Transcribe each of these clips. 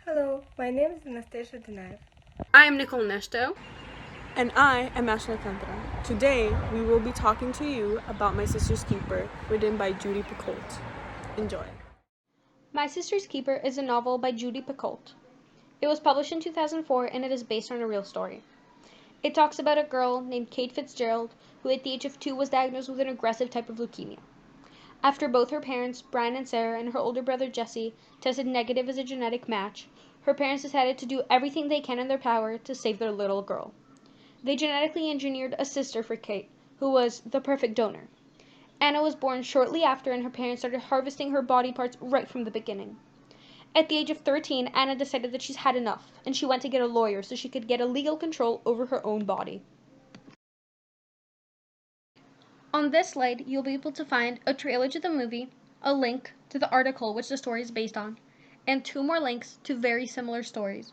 Hello, my name is Anastasia Dunaev. I am Nicole Nesto. And I am Ashley Alcantara. Today, we will be talking to you about My Sister's Keeper, written by Judy Picoult. Enjoy. My Sister's Keeper is a novel by Judy Picoult. It was published in 2004 and it is based on a real story. It talks about a girl named Kate Fitzgerald who at the age of 2 was diagnosed with an aggressive type of leukemia. After both her parents, Brian and Sarah, and her older brother Jesse, tested negative as a genetic match, her parents decided to do everything they can in their power to save their little girl. They genetically engineered a sister for Kate, who was the perfect donor. Anna was born shortly after, and her parents started harvesting her body parts right from the beginning. At the age of 13, Anna decided that she's had enough, and she went to get a lawyer so she could get a legal control over her own body. On this slide, you'll be able to find a trailer to the movie, a link to the article which the story is based on, and 2 more links to very similar stories.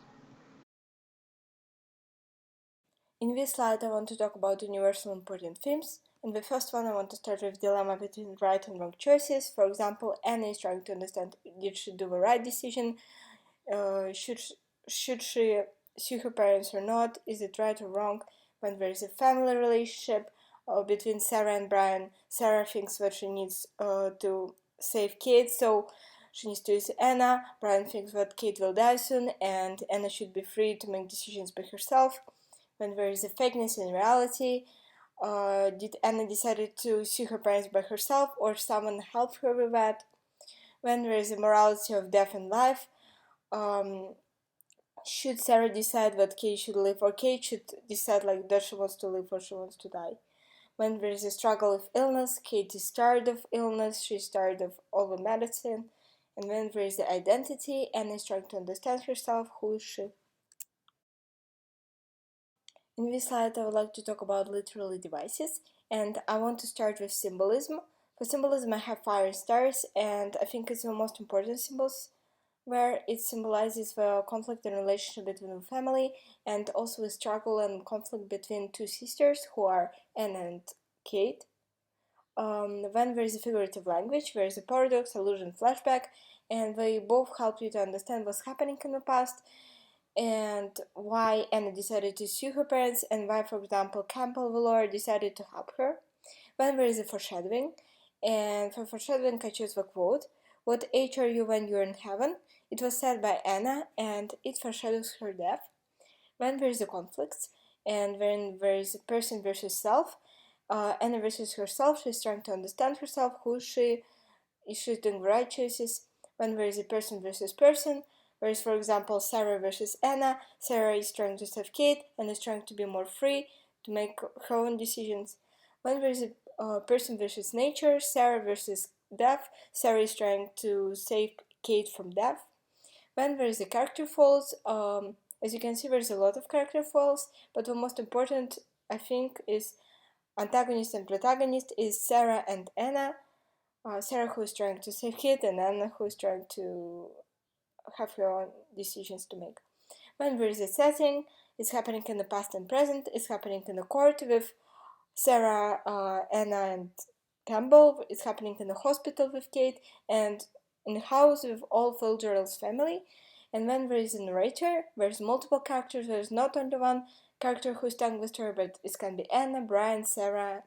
In this slide, I want to talk about universal important themes. In the first one, I want to start with dilemma between right and wrong choices. For example, Anna is trying to understand did she do the right decision, should she sue her parents or not, is it right or wrong. When there is a family relationship between Sarah and Brian, Sarah thinks that she needs to save Kate, so she needs to use Anna. Brian thinks that Kate will die soon and Anna should be free to make decisions by herself. When there is a fakeness in reality, did Anna decided to sue her parents by herself or someone helped her with that? When there is a morality of death and life, should Sarah decide what Kate should live, or Kate should decide like that she wants to live or she wants to die? When there is a struggle with illness, Kate is tired of illness, she's tired of all the medicine. And when there is the identity, Anna is trying to understand herself, who is she? In this slide, I would like to talk about literary devices, and I want to start with symbolism. For symbolism, I have fire and stars, and I think it's the most important symbols where it symbolizes the conflict and relationship between the family and also the struggle and conflict between two sisters who are Anna and Kate. When there is a figurative language, there is a paradox, allusion, flashback, and they both help you to understand what's happening in the past and why Anna decided to sue her parents and why, for example, Campbell the lawyer decided to help her. When there is a foreshadowing, and for foreshadowing I choose the quote, "What age are you when you're in heaven?" It was said by Anna and it foreshadows her death. When there is a conflict and when there is a person versus self, Anna versus herself, she's trying to understand herself, who is she doing the right choices. When there is a person versus person, whereas for example Sarah versus Anna, Sarah is trying to save Kate and is trying to be more free to make her own decisions. When there is a person versus nature, Sarah versus death, Sarah is trying to save Kate from death. When there is a character falls, as you can see there's a lot of character falls, but the most important I think is antagonist and protagonist is Sarah and Anna. Sarah who is trying to save Kate and Anna who is trying to have her own decisions to make. When there is a setting, it's happening in the past and present, it's happening in the court with Sarah, Anna and Campbell, it's happening in the hospital with Kate, and in the house with all Fitzgerald's family. And when there is a narrator, there's multiple characters, there's not only one character who's telling the story, but it can be Anna, Brian, Sarah,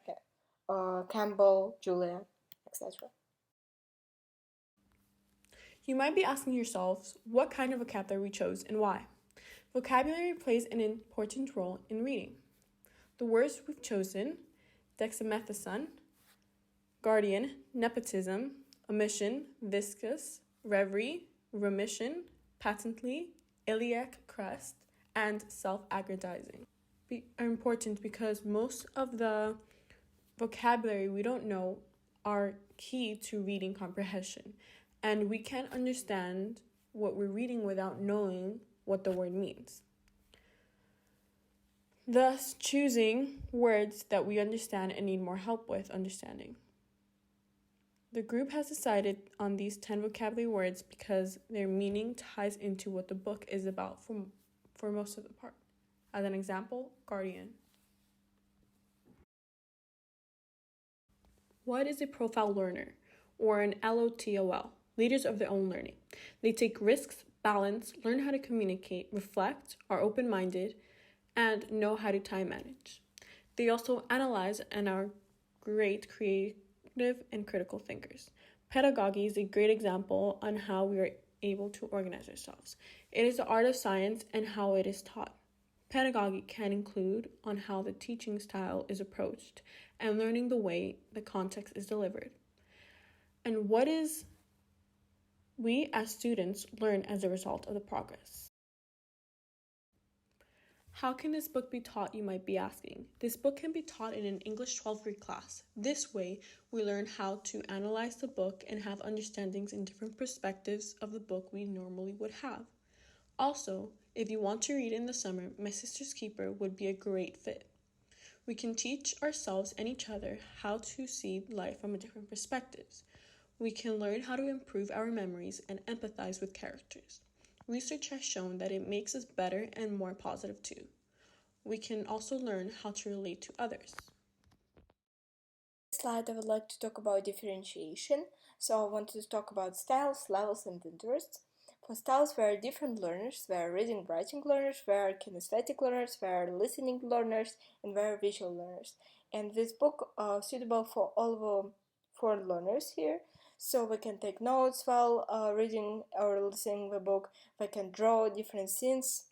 Campbell, Julia, etc. You might be asking yourselves what kind of vocabulary we chose and why. Vocabulary plays an important role in reading. The words we've chosen, dexamethasone, guardian, nepotism, omission, viscous, reverie, remission, patently, iliac crest, and self-aggrandizing are important because most of the vocabulary we don't know are key to reading comprehension, and we can't understand what we're reading without knowing what the word means. Thus, choosing words that we understand and need more help with understanding. The group has decided on these 10 vocabulary words because their meaning ties into what the book is about for most of the part. As an example, guardian. What is a profile learner, or an LOTOL? Leaders of their own learning. They take risks, balance, learn how to communicate, reflect, are open-minded, and know how to time manage. They also analyze and are great creative and critical thinkers. Pedagogy is a great example on how we are able to organize ourselves. It is the art of science and how it is taught. Pedagogy can include on how the teaching style is approached and learning the way the context is delivered. And what is we as students learn as a result of the progress. How can this book be taught, you might be asking? This book can be taught in an English 12th grade class. This way, we learn how to analyze the book and have understandings in different perspectives of the book we normally would have. Also, if you want to read in the summer, My Sister's Keeper would be a great fit. We can teach ourselves and each other how to see life from a different perspectives. We can learn how to improve our memories and empathize with characters. Research has shown that it makes us better and more positive too. We can also learn how to relate to others. This slide I would like to talk about differentiation. So I wanted to talk about styles, levels, and interests. For styles, there are different learners. There are reading, writing learners, there are kinesthetic learners, there are listening learners, and there are visual learners. And this book is suitable for all the four learners here. So we can take notes while reading or listening the book. We can draw different scenes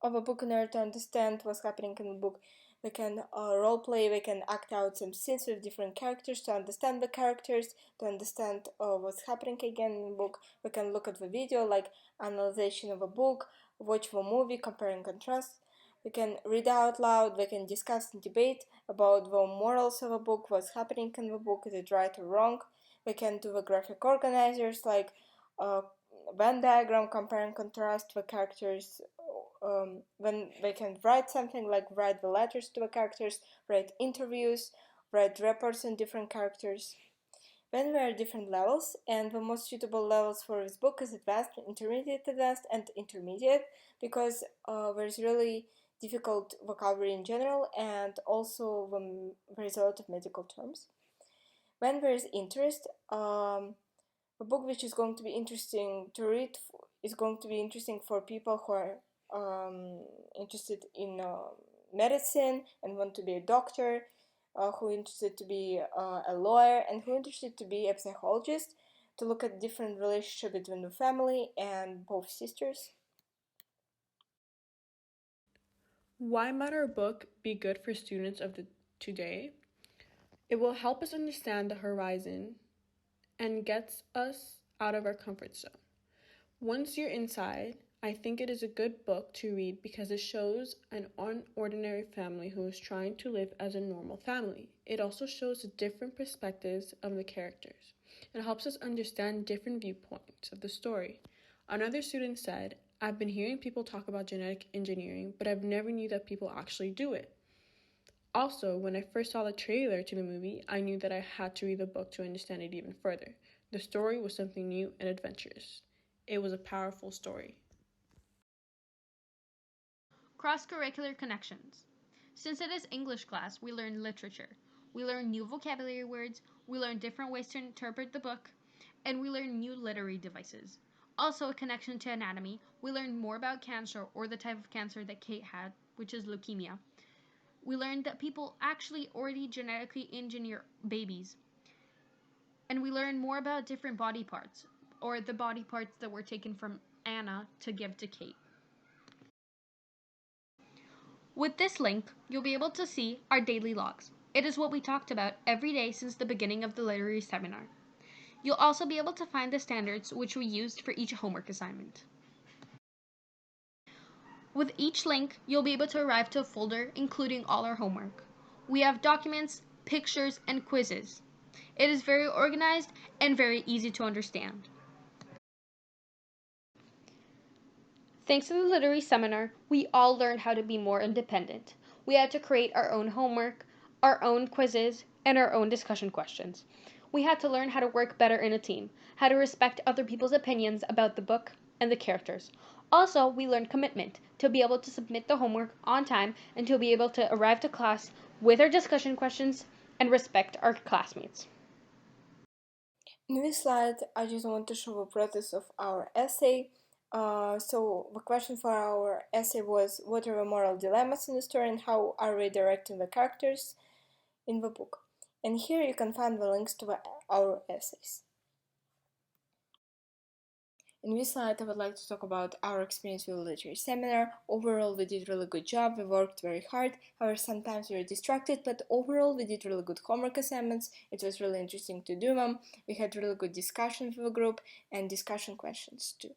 of a book in order to understand what's happening in the book. We can role play, we can act out some scenes with different characters to understand the characters, to understand what's happening again in the book. We can look at the video, like analyzation of a book, watch the movie, compare and contrast. We can read out loud, we can discuss and debate about the morals of a book, what's happening in the book, is it right or wrong. We can do the graphic organizers, like Venn diagram, compare and contrast the characters. When they can write something, like write the letters to the characters, write interviews, write reports on different characters. Then there are different levels, and the most suitable levels for this book is advanced, advanced, and intermediate, because there's really difficult vocabulary in general, and also there is a lot of medical terms. When there is interest, a book which is going to be interesting to read is going to be interesting for people who are interested in medicine and want to be a doctor, who are interested to be a lawyer, and who are interested to be a psychologist, to look at different relationship between the family and both sisters. Why might our book be good for students of today? It will help us understand the horizon and gets us out of our comfort zone. Once you're inside, I think it is a good book to read because it shows an unordinary family who is trying to live as a normal family. It also shows the different perspectives of the characters. It helps us understand different viewpoints of the story. Another student said, I've been hearing people talk about genetic engineering, but I've never knew that people actually do it. Also, when I first saw the trailer to the movie, I knew that I had to read the book to understand it even further. The story was something new and adventurous. It was a powerful story. Cross-curricular connections. Since it is English class, we learn literature. We learn new vocabulary words, we learn different ways to interpret the book, and we learn new literary devices. Also, a connection to anatomy, we learn more about cancer, or the type of cancer that Kate had, which is leukemia. We learned that people actually already genetically engineer babies. And we learn more about different body parts, or the body parts that were taken from Anna to give to Kate. With this link, you'll be able to see our daily logs. It is what we talked about every day since the beginning of the literary seminar. You'll also be able to find the standards which we used for each homework assignment. With each link, you'll be able to arrive to a folder including all our homework. We have documents, pictures, and quizzes. It is very organized and very easy to understand. Thanks to the literary seminar, we all learned how to be more independent. We had to create our own homework, our own quizzes, and our own discussion questions. We had to learn how to work better in a team, how to respect other people's opinions about the book and the characters. Also, we learned commitment, to be able to submit the homework on time and to be able to arrive to class with our discussion questions and respect our classmates. In this slide, I just want to show the process of our essay. So the question for our essay was, what are the moral dilemmas in the story and how are we directing the characters in the book? And here you can find the links to our essays. In this slide, I would like to talk about our experience with the literary seminar. Overall, we did a really good job. We worked very hard. However, sometimes we were distracted, but overall, we did really good homework assignments. It was really interesting to do them. We had really good discussion with the group and discussion questions too.